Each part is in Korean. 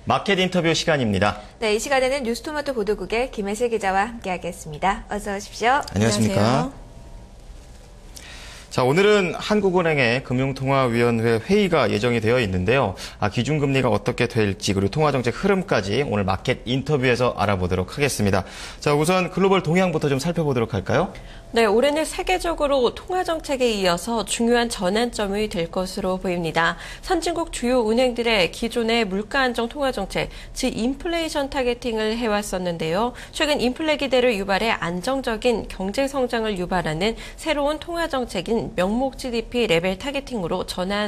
마켓 인터뷰 시간입니다. 네, 이 시간에는 뉴스토마토 보도국의 김혜슬 기자와 함께하겠습니다. 어서 오십시오. 안녕하십니까. 안녕하세요. 자, 오늘은 한국은행의 금융통화위원회 회의가 예정이 되어 있는데요. 기준금리가 어떻게 될지 그리고 통화정책 흐름까지 오늘 마켓 인터뷰에서 알아보도록 하겠습니다. 자, 우선 글로벌 동향부터 좀 살펴보도록 할까요? 네, 올해는 세계적으로 통화정책에 이어서 중요한 전환점이 될 것으로 보입니다. 선진국 주요 은행들의 기존의 물가안정 통화정책, 즉 인플레이션 타겟팅을 해왔었는데요. 최근 인플레 기대를 유발해 안정적인 경제성장을 유발하는 새로운 통화정책인 명목 GDP 레벨 타겟팅으로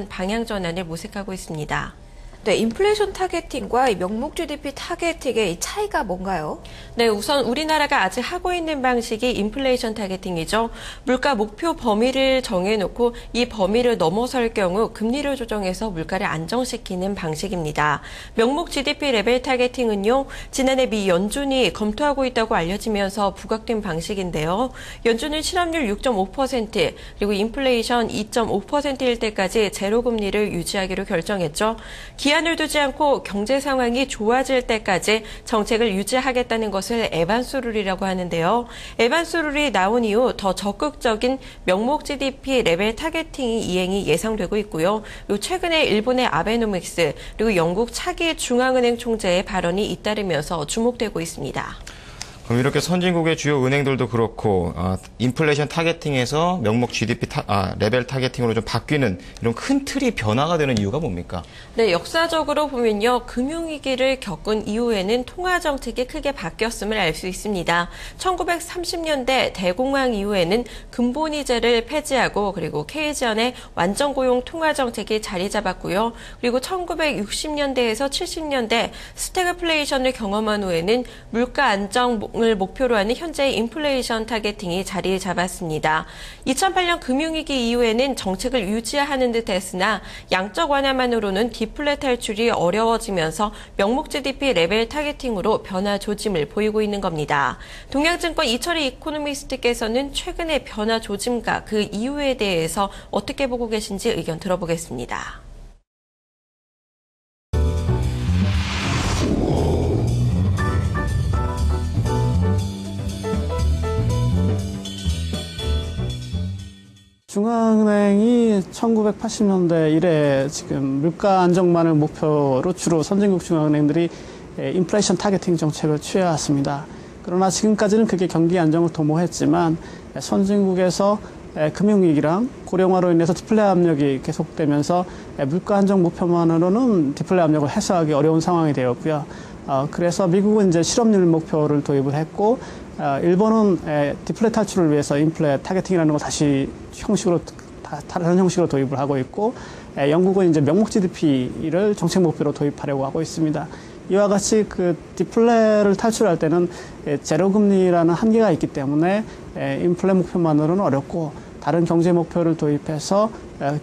방향 전환을 모색하고 있습니다. 네, 인플레이션 타겟팅과 이 명목 GDP 타겟팅의 이 차이가 뭔가요? 네, 우선 우리나라가 아직 하고 있는 방식이 인플레이션 타겟팅이죠. 물가 목표 범위를 정해놓고 이 범위를 넘어설 경우 금리를 조정해서 물가를 안정시키는 방식입니다. 명목 GDP 레벨 타겟팅은요, 지난해 미 연준이 검토하고 있다고 알려지면서 부각된 방식인데요. 연준은 실업률 6.5% 그리고 인플레이션 2.5%일 때까지 제로 금리를 유지하기로 결정했죠. 기한을 두지 않고 경제 상황이 좋아질 때까지 정책을 유지하겠다는 것을 에반스 룰이라고 하는데요. 에반스 룰이 나온 이후 더 적극적인 명목 GDP 레벨 타겟팅이 이행이 예상되고 있고요. 그리고 최근에 일본의 아베노믹스 그리고 영국 차기 중앙은행 총재의 발언이 잇따르면서 주목되고 있습니다. 그럼 이렇게 선진국의 주요 은행들도 그렇고 인플레이션 타겟팅에서 명목 GDP 레벨 타겟팅으로 좀 바뀌는 이런 큰 틀이 변화가 되는 이유가 뭡니까? 네, 역사적으로 보면요. 금융위기를 겪은 이후에는 통화정책이 크게 바뀌었음을 알 수 있습니다. 1930년대 대공황 이후에는 근본이자를 폐지하고 그리고 케이지언의 완전고용 통화정책이 자리 잡았고요. 그리고 1960년대에서 70년대 스태그플레이션을 경험한 후에는 물가 안정 을 목표로 하는 현재의 인플레이션 타겟팅이 자리 잡았습니다. 2008년 금융위기 이후에는 정책을 유지하는 듯 했으나 양적 완화만으로는 디플레 탈출이 어려워지면서 명목 GDP 레벨 타겟팅으로 변화 조짐을 보이고 있는 겁니다. 동양증권 이철희 이코노미스트께서는 최근의 변화 조짐과 그 이유에 대해서 어떻게 보고 계신지 의견 들어보겠습니다. 중앙은행이 1980년대 이래 지금 물가 안정만을 목표로 주로 선진국 중앙은행들이 인플레이션 타겟팅 정책을 취해왔습니다. 그러나 지금까지는 그게 경기 안정을 도모했지만 선진국에서 금융위기랑 고령화로 인해서 디플레 압력이 계속되면서 물가 안정 목표만으로는 디플레 압력을 해소하기 어려운 상황이 되었고요. 그래서 미국은 이제 실업률 목표를 도입을 했고 일본은 디플레 탈출을 위해서 인플레 타겟팅이라는 걸 다시 다른 형식으로 도입을 하고 있고 영국은 이제 명목 GDP를 정책 목표로 도입하려고 하고 있습니다. 이와 같이 그 디플레를 탈출할 때는 제로 금리라는 한계가 있기 때문에 인플레 목표만으로는 어렵고 다른 경제 목표를 도입해서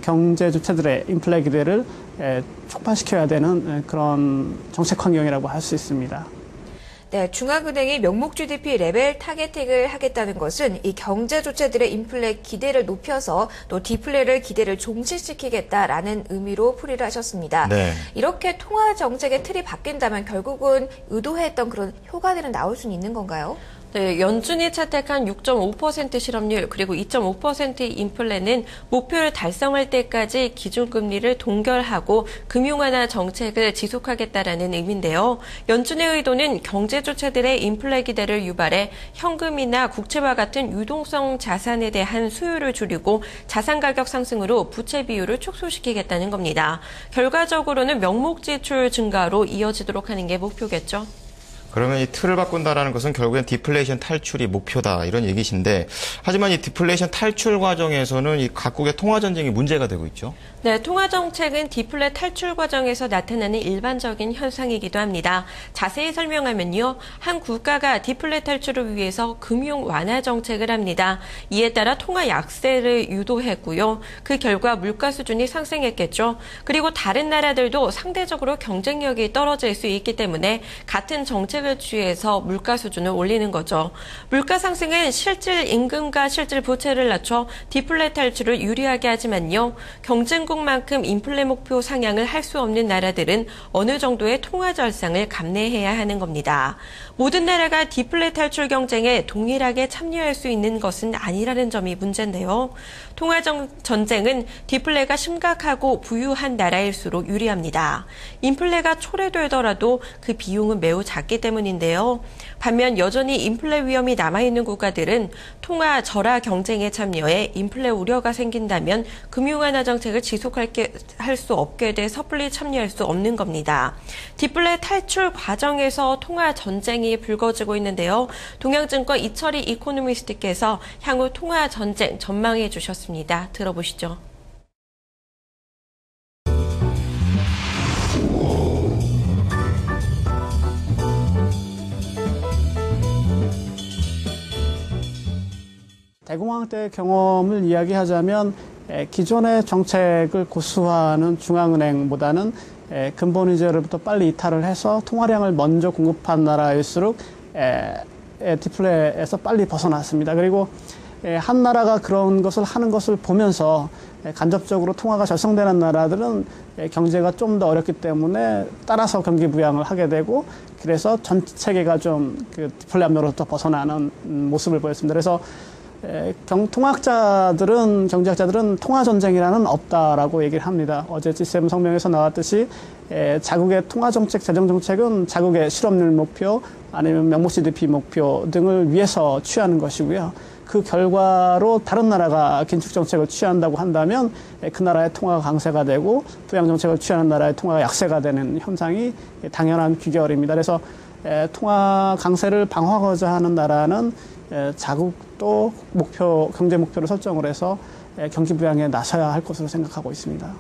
경제 주체들의 인플레 기대를 촉발시켜야 되는 그런 정책 환경이라고 할 수 있습니다. 네, 중앙은행이 명목 GDP 레벨 타겟팅을 하겠다는 것은 이 경제 주체들의 인플레 기대를 높여서 또 디플레를 기대를 종식시키겠다라는 의미로 풀이를 하셨습니다. 네. 이렇게 통화 정책의 틀이 바뀐다면 결국은 의도했던 그런 효과들은 나올 수는 있는 건가요? 네, 연준이 채택한 6.5% 실업률 그리고 2.5% 인플레는 목표를 달성할 때까지 기준금리를 동결하고 금융완화 정책을 지속하겠다라는 의미인데요. 연준의 의도는 경제 주체들의 인플레 기대를 유발해 현금이나 국채와 같은 유동성 자산에 대한 수요를 줄이고 자산 가격 상승으로 부채 비율을 축소시키겠다는 겁니다. 결과적으로는 명목 지출 증가로 이어지도록 하는 게 목표겠죠. 그러면 이 틀을 바꾼다라는 것은 결국엔 디플레이션 탈출이 목표다 이런 얘기신데 하지만 이 디플레이션 탈출 과정에서는 이 각국의 통화 전쟁이 문제가 되고 있죠. 네, 통화 정책은 디플레 탈출 과정에서 나타나는 일반적인 현상이기도 합니다. 자세히 설명하면요. 한 국가가 디플레 탈출을 위해서 금융 완화 정책을 합니다. 이에 따라 통화 약세를 유도했고요. 그 결과 물가 수준이 상승했겠죠. 그리고 다른 나라들도 상대적으로 경쟁력이 떨어질 수 있기 때문에 같은 정책 정책을 취해서 물가 수준을 올리는 거죠. 물가 상승은 실질 임금과 실질 부채를 낮춰 디플레 탈출을 유리하게 하지만요. 경쟁국만큼 인플레 목표 상향을 할 수 없는 나라들은 어느 정도의 통화 절상을 감내해야 하는 겁니다. 모든 나라가 디플레 탈출 경쟁에 동일하게 참여할 수 있는 것은 아니라는 점이 문제인데요. 통화 전쟁은 디플레가 심각하고 부유한 나라일수록 유리합니다. 인플레가 초래되더라도 그 비용은 매우 작기 때문인데요. 반면 여전히 인플레 위험이 남아있는 국가들은 통화 절하 경쟁에 참여해 인플레 우려가 생긴다면 금융완화 정책을 지속할 수 없게 돼 섣불리 참여할 수 없는 겁니다. 디플레 탈출 과정에서 통화 전쟁이 불거지고 있는데요. 동양증권 이철희 이코노미스트께서 향후 통화 전쟁 전망해 주셨습니다. 들어보시죠. 대공황 때 경험을 이야기하자면 기존의 정책을 고수하는 중앙은행보다는 근본 이자로부터 빨리 이탈을 해서 통화량을 먼저 공급한 나라일수록 디플레에서 빨리 벗어났습니다. 그리고 한 나라가 그런 것을 하는 것을 보면서 간접적으로 통화가 절성되는 나라들은 경제가 좀 더 어렵기 때문에 따라서 경기 부양을 하게 되고 그래서 전 체계가 좀 그 디플레 압력으로부터 벗어나는 모습을 보였습니다. 그래서 경제학자들은 통화 전쟁이라는 없다라고 얘기를 합니다. 어제 G7 성명에서 나왔듯이 자국의 통화 정책, 재정 정책은 자국의 실업률 목표 아니면 명목 GDP 목표 등을 위해서 취하는 것이고요. 그 결과로 다른 나라가 긴축 정책을 취한다고 한다면 그 나라의 통화가 강세가 되고 부양 정책을 취하는 나라의 통화가 약세가 되는 현상이 당연한 귀결입니다. 그래서 통화 강세를 방어하고자 하는 나라는 자국도 경제 목표를 설정을 해서 경기 부양에 나서야 할 것으로 생각하고 있습니다.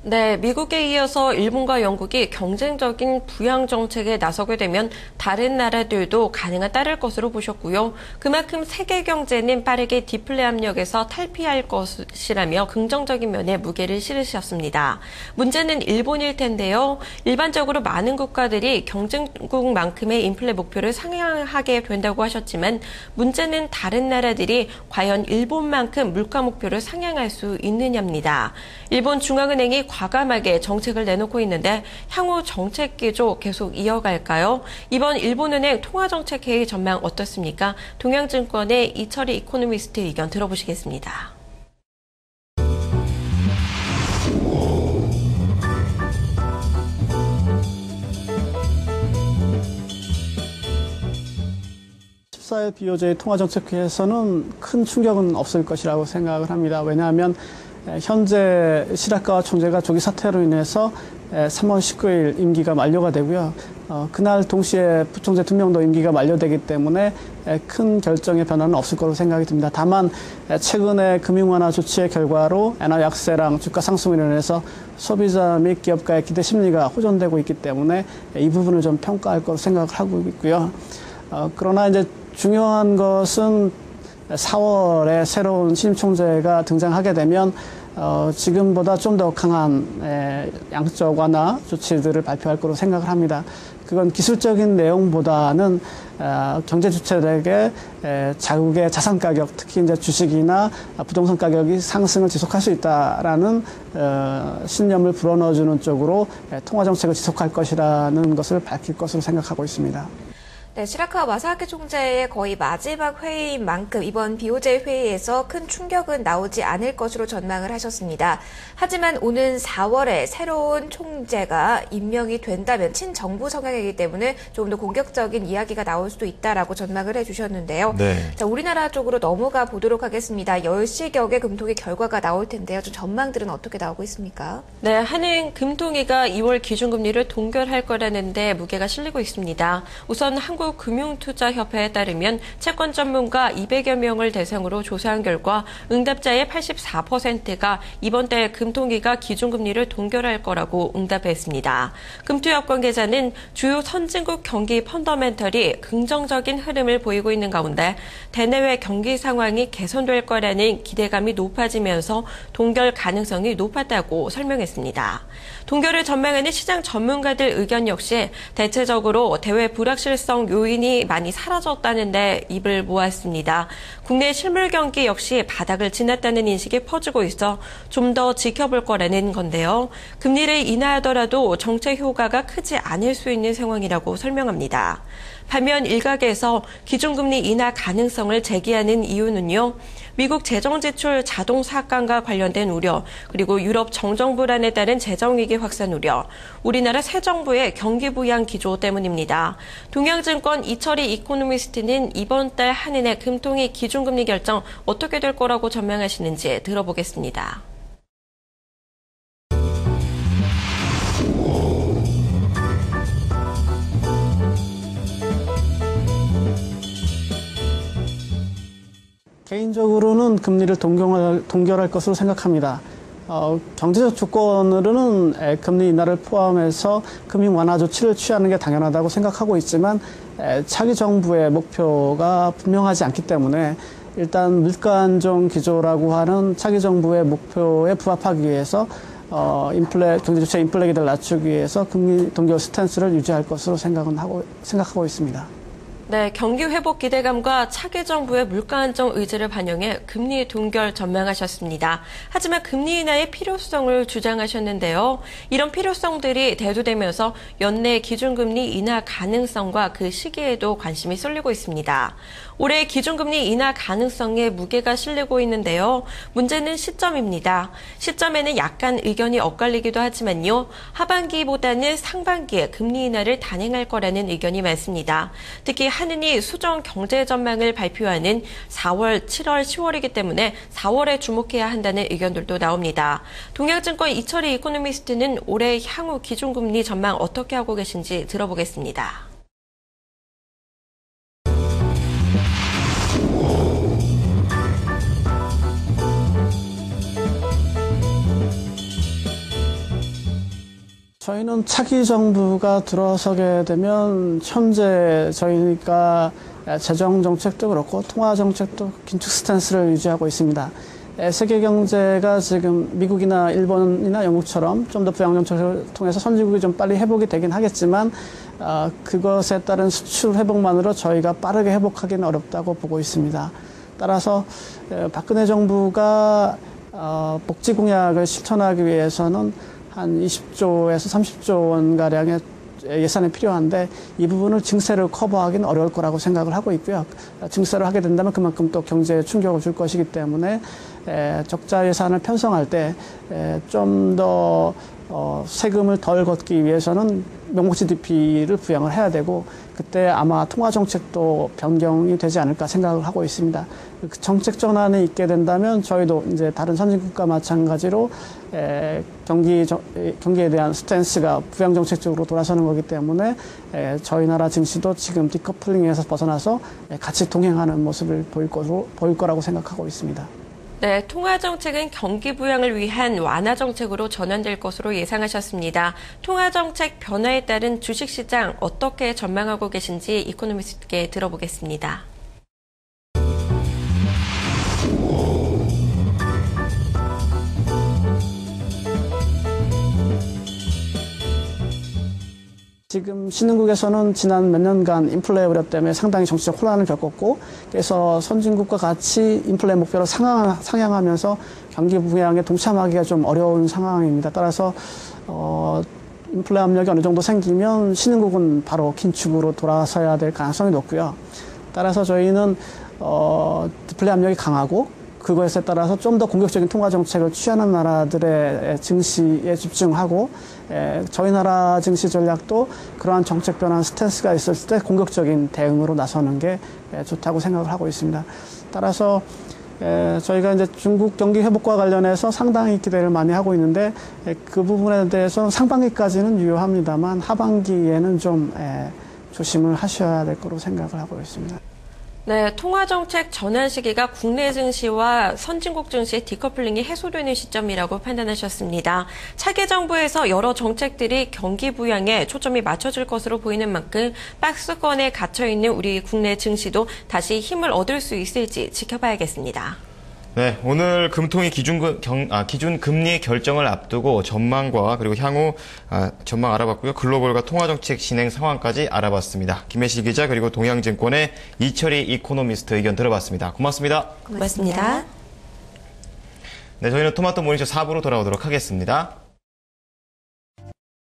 네, 미국에 이어서 일본과 영국이 경쟁적인 부양 정책에 나서게 되면 다른 나라들도 가능한 따를 것으로 보셨고요. 그만큼 세계 경제는 빠르게 디플레 압력에서 탈피할 것이라며 긍정적인 면에 무게를 실으셨습니다. 문제는 일본일 텐데요. 일반적으로 많은 국가들이 경쟁국만큼의 인플레 목표를 상향하게 된다고 하셨지만 문제는 다른 나라들이 과연 일본만큼 물가 목표를 상향할 수 있느냐입니다. 일본 중앙은행이 과감하게 정책을 내놓고 있는데 향후 정책 기조 계속 이어갈까요? 이번 일본은행 통화정책회의 전망 어떻습니까? 동양증권의 이철희 이코노미스트 의견 들어보시겠습니다. 14일 BOJ 통화정책회에서는 큰 충격은 없을 것이라고 생각을 합니다. 왜냐하면 현재 시라카와 총재가 조기 사퇴로 인해서 3월 19일 임기가 만료가 되고요. 그날 동시에 부총재 2명도 임기가 만료되기 때문에 큰 결정의 변화는 없을 거로 생각이 듭니다. 다만 최근에 금융완화 조치의 결과로 엔화 약세랑 주가 상승으로 인해서 소비자 및 기업가의 기대 심리가 호전되고 있기 때문에 이 부분을 좀 평가할 거로 생각을 하고 있고요. 그러나 이제 중요한 것은 4월에 새로운 신임 총재가 등장하게 되면 지금보다 좀 더 강한 양적 완화 조치들을 발표할 거로 생각을 합니다. 그건 기술적인 내용보다는 경제 주체들에게 자국의 자산 가격, 특히 이제 주식이나 부동산 가격이 상승을 지속할 수 있다라는 신념을 불어넣어주는 쪽으로 통화 정책을 지속할 것이라는 것을 밝힐 것으로 생각하고 있습니다. 네, 시라카 마사하키 총재의 거의 마지막 회의인 만큼 이번 BOJ 회의에서 큰 충격은 나오지 않을 것으로 전망을 하셨습니다. 하지만 오는 4월에 새로운 총재가 임명이 된다면 친정부 성향이기 때문에 조금 더 공격적인 이야기가 나올 수도 있다라고 전망을 해주셨는데요. 네. 자, 우리나라 쪽으로 넘어가 보도록 하겠습니다. 10시경에 금통위 결과가 나올 텐데요. 좀 전망들은 어떻게 나오고 있습니까? 네, 한행 금통위가 2월 기준금리를 동결할 거라는데 무게가 실리고 있습니다. 우선 한국 한국금융투자협회에 따르면 채권 전문가 200여 명을 대상으로 조사한 결과 응답자의 84%가 이번 달 금통위가 기준금리를 동결할 거라고 응답했습니다. 금투협 관계자는 주요 선진국 경기 펀더멘털이 긍정적인 흐름을 보이고 있는 가운데 대내외 경기 상황이 개선될 거라는 기대감이 높아지면서 동결 가능성이 높았다고 설명했습니다. 동결을 전망하는 시장 전문가들 의견 역시 대체적으로 대외 불확실성 요인이 많이 사라졌다는데 입을 모았습니다. 국내 실물 경기 역시 바닥을 지났다는 인식이 퍼지고 있어 좀 더 지켜볼 거라는 건데요. 금리를 인하하더라도 정책 효과가 크지 않을 수 있는 상황이라고 설명합니다. 반면 일각에서 기준금리 인하 가능성을 제기하는 이유는요. 미국 재정지출 자동 삭감과 관련된 우려, 그리고 유럽 정정 불안에 따른 재정위기 확산 우려, 우리나라 새 정부의 경기 부양 기조 때문입니다. 동양증권 이철희 이코노미스트는 이번 달 한은의 금통위 기준금리 결정 어떻게 될 거라고 전망하시는지 들어보겠습니다. 개인적으로는 금리를 동결할 것으로 생각합니다. 경제적 조건으로는 금리 인하를 포함해서 금융 완화 조치를 취하는 게 당연하다고 생각하고 있지만 차기 정부의 목표가 분명하지 않기 때문에 일단 물가 안정 기조라고 하는 차기 정부의 목표에 부합하기 위해서 경제 조치 인플레 기대를 낮추기 위해서 금리 동결 스탠스를 유지할 것으로 생각하고 있습니다. 네, 경기 회복 기대감과 차기 정부의 물가 안정 의지를 반영해 금리 동결 전망하셨습니다. 하지만 금리 인하의 필요성을 주장하셨는데요. 이런 필요성들이 대두되면서 연내 기준금리 인하 가능성과 그 시기에도 관심이 쏠리고 있습니다. 올해 기준금리 인하 가능성에 무게가 실리고 있는데요. 문제는 시점입니다. 시점에는 약간 의견이 엇갈리기도 하지만요. 하반기보다는 상반기에 금리 인하를 단행할 거라는 의견이 많습니다. 특히 한은이 수정 경제 전망을 발표하는 4월, 7월, 10월이기 때문에 4월에 주목해야 한다는 의견들도 나옵니다. 동양증권 이철희 이코노미스트는 올해 향후 기준금리 전망 어떻게 하고 계신지 들어보겠습니다. 저희는 차기 정부가 들어서게 되면 현재 저희가 재정 정책도 그렇고 통화 정책도 긴축 스탠스를 유지하고 있습니다. 세계 경제가 지금 미국이나 일본이나 영국처럼 좀 더 부양 정책을 통해서 선진국이 좀 빨리 회복이 되긴 하겠지만 그것에 따른 수출 회복만으로 저희가 빠르게 회복하기는 어렵다고 보고 있습니다. 따라서 박근혜 정부가 복지 공약을 실천하기 위해서는 한 20조에서 30조 원가량의 예산이 필요한데 이 부분을 증세를 커버하기는 어려울 거라고 생각을 하고 있고요. 증세를 하게 된다면 그만큼 또 경제에 충격을 줄 것이기 때문에 적자 예산을 편성할 때 좀 더 세금을 덜 걷기 위해서는 명목 GDP를 부양을 해야 되고 그때 아마 통화 정책도 변경이 되지 않을까 생각을 하고 있습니다. 그 정책 전환이 있게 된다면 저희도 이제 다른 선진국과 마찬가지로 경기에 대한 스탠스가 부양 정책 쪽으로 돌아서는 거기 때문에 저희 나라 증시도 지금 디커플링에서 벗어나서 같이 동행하는 모습을 보일 거라고 생각하고 있습니다. 네, 통화 정책은 경기 부양을 위한 완화 정책으로 전환될 것으로 예상하셨습니다. 통화 정책 변화에 따른 주식시장 어떻게 전망하고 계신지 이코노미스트께 들어보겠습니다. 지금 신흥국에서는 지난 몇 년간 인플레 우려 때문에 상당히 정치적 혼란을 겪었고 그래서 선진국과 같이 인플레 목표를 상향하면서 경기 부양에 동참하기가 좀 어려운 상황입니다. 따라서 인플레 압력이 어느 정도 생기면 신흥국은 바로 긴축으로 돌아서야 될 가능성이 높고요. 따라서 저희는 디플레 압력이 강하고 그것에 따라서 좀 더 공격적인 통화 정책을 취하는 나라들의 증시에 집중하고 저희 나라 증시 전략도 그러한 정책 변화 스탠스가 있을 때 공격적인 대응으로 나서는 게 좋다고 생각을 하고 있습니다. 따라서 저희가 이제 중국 경기 회복과 관련해서 상당히 기대를 많이 하고 있는데 그 부분에 대해서는 상반기까지는 유효합니다만 하반기에는 좀 조심을 하셔야 될 거로 생각을 하고 있습니다. 네, 통화정책 전환 시기가 국내 증시와 선진국 증시의 디커플링이 해소되는 시점이라고 판단하셨습니다. 차기 정부에서 여러 정책들이 경기 부양에 초점이 맞춰질 것으로 보이는 만큼 박스권에 갇혀있는 우리 국내 증시도 다시 힘을 얻을 수 있을지 지켜봐야겠습니다. 네, 오늘 금통위 기준 금리 결정을 앞두고 전망과 그리고 향후 전망 알아봤고요. 글로벌과 통화정책 진행 상황까지 알아봤습니다. 김혜실 기자 그리고 동양증권의 이철희 이코노미스트 의견 들어봤습니다. 고맙습니다. 고맙습니다. 네, 저희는 토마토 모닝쇼 4부로 돌아오도록 하겠습니다.